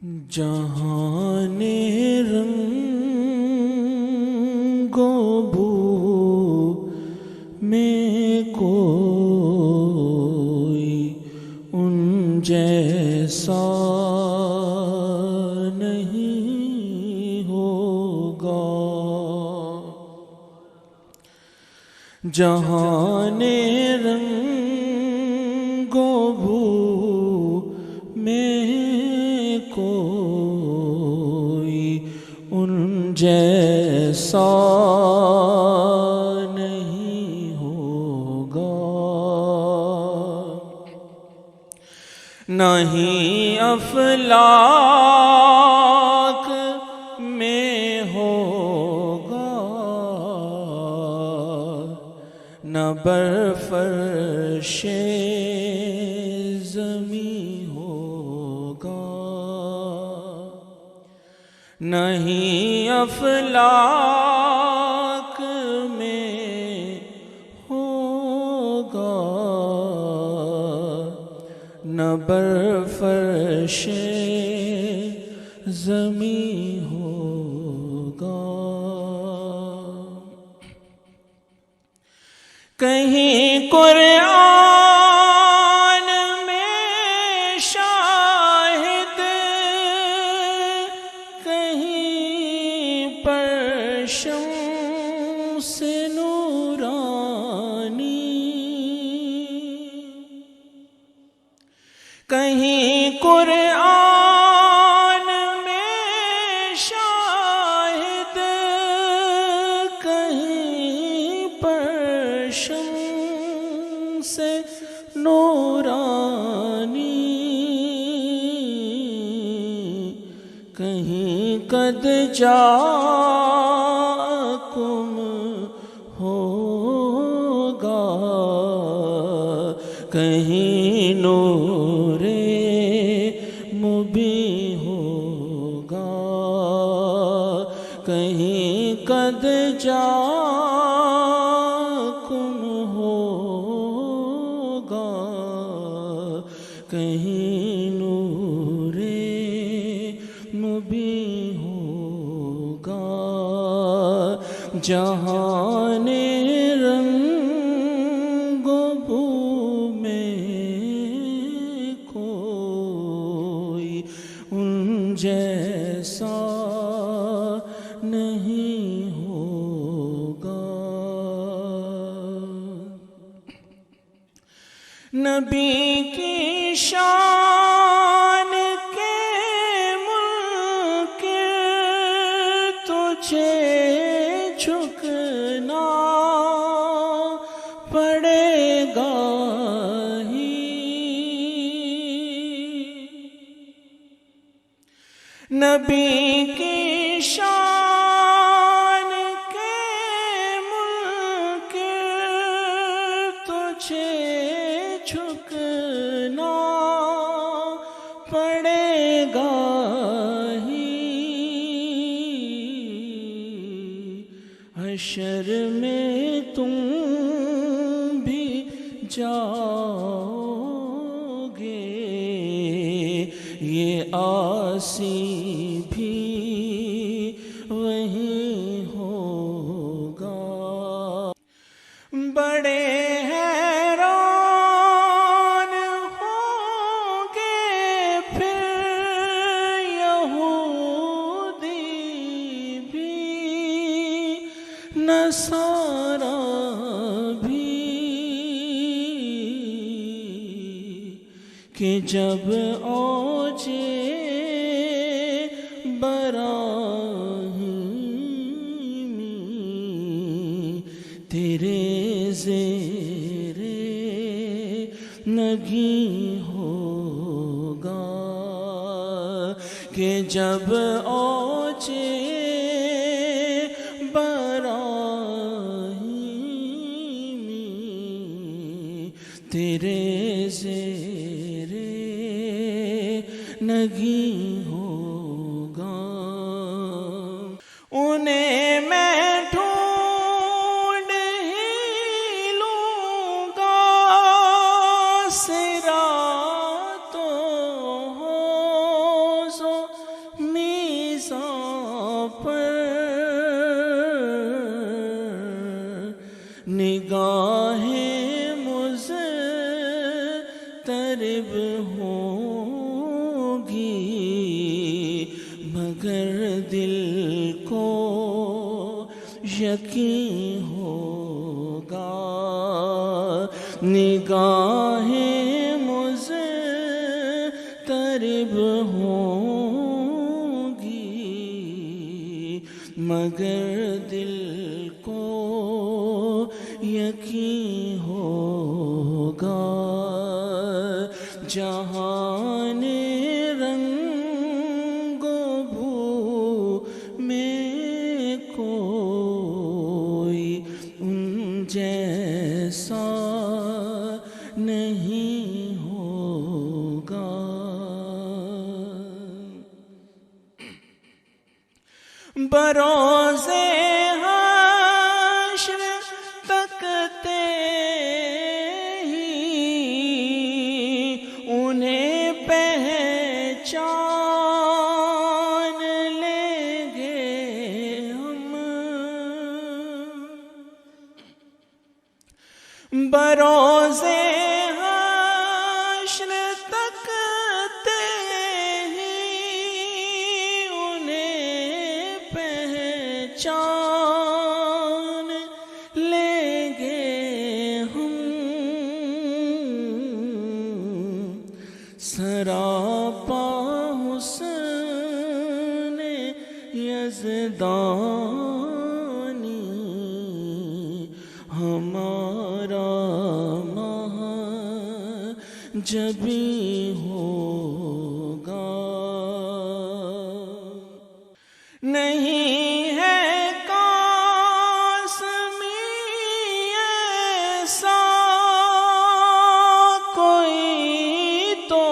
جہان رنگ و بو میں کوئی ان جیسا نہیں ہوگا۔ جہان رنگ و بو میں کوئی ان جیسا نہیں ہوگا، نہیں افلاک میں ہوگا، نہ برفرش زمیں ہوگا، نہیں افلاک میں ہوگا، نہ برفرش زمیں ہوگا۔ کہیں قرآن میں شاہد، کہیں پر شمس نورانی، کہیں قرآن میں شاہد، کہیں پر شمس نورانی، کہیں قد جاءکم ہوگا، کہیں نور مبیں ہوگا، کہیں قد جاءکم ہوگا، کہیں نور مبیں ہوگا۔ جہان رنگ و بو میں کوئی ان جیسا نہیں ہوگا۔ نبی کی شان کے منکر تجھے جھکنا پڑے گا ہی، نبی کی شان کے منکر تجھے جھکنا پڑے گا ہی، حشر میں تم بھی جاؤ گے، یہ عاصی بھی وہیں ہوگا۔ بڑے حیران ہوں گے پھر یہودی بھی، نصارا بھی، کہ جب اوج براہیمی تیرے زیر نگیں ہوگا، کہ جب اوج براہیمی تیرے زیر نگیں ہوگا، انہیں میں ڈھونڈ ہی لوں گا، صراط و حوض و طرب ہوگی مگر دل کو یقین ہوگا نگاہیں مضطرب ہوگی مگر دل کو یقین ہوگا جہان رنگ و بو میں کوئی ان جیسا نہیں ہوگا بروز حشر تکتے ہی انہیں پہچان لیں گے ہم بروز حشر تکتے ہی انہیں پہچان لیں گے ہم سراپا حسن یزدانی ہمارا جبھی ہوگا نہیں ہے قاسمی ایسا کوئی تو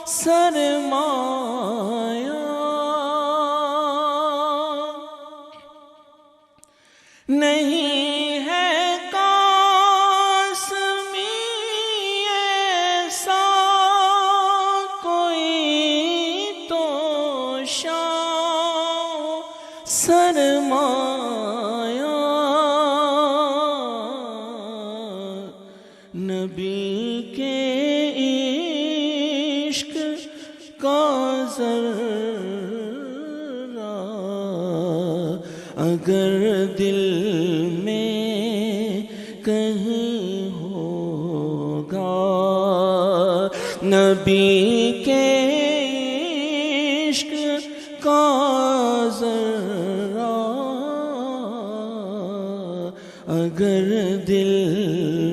سرمایہ نہیں ہے سرمایہ نبی کے عشق کا ذرہ اگر دل میں کہیں ہوگا نبی کے عشق کا ذرہ اگر دل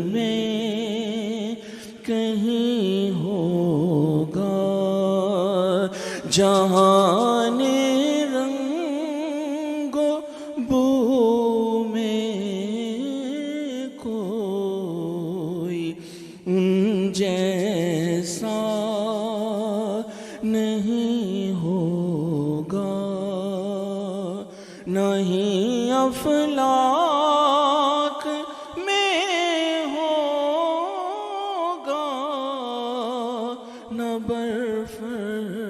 میں کہیں ہوگا جہان رنگ و بو میں کوئی ان جیسا نہیں ہوگا نہیں افلاک میں ہوگا نہ برفرش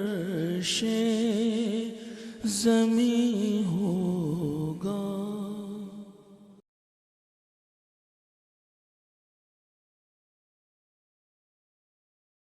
زمین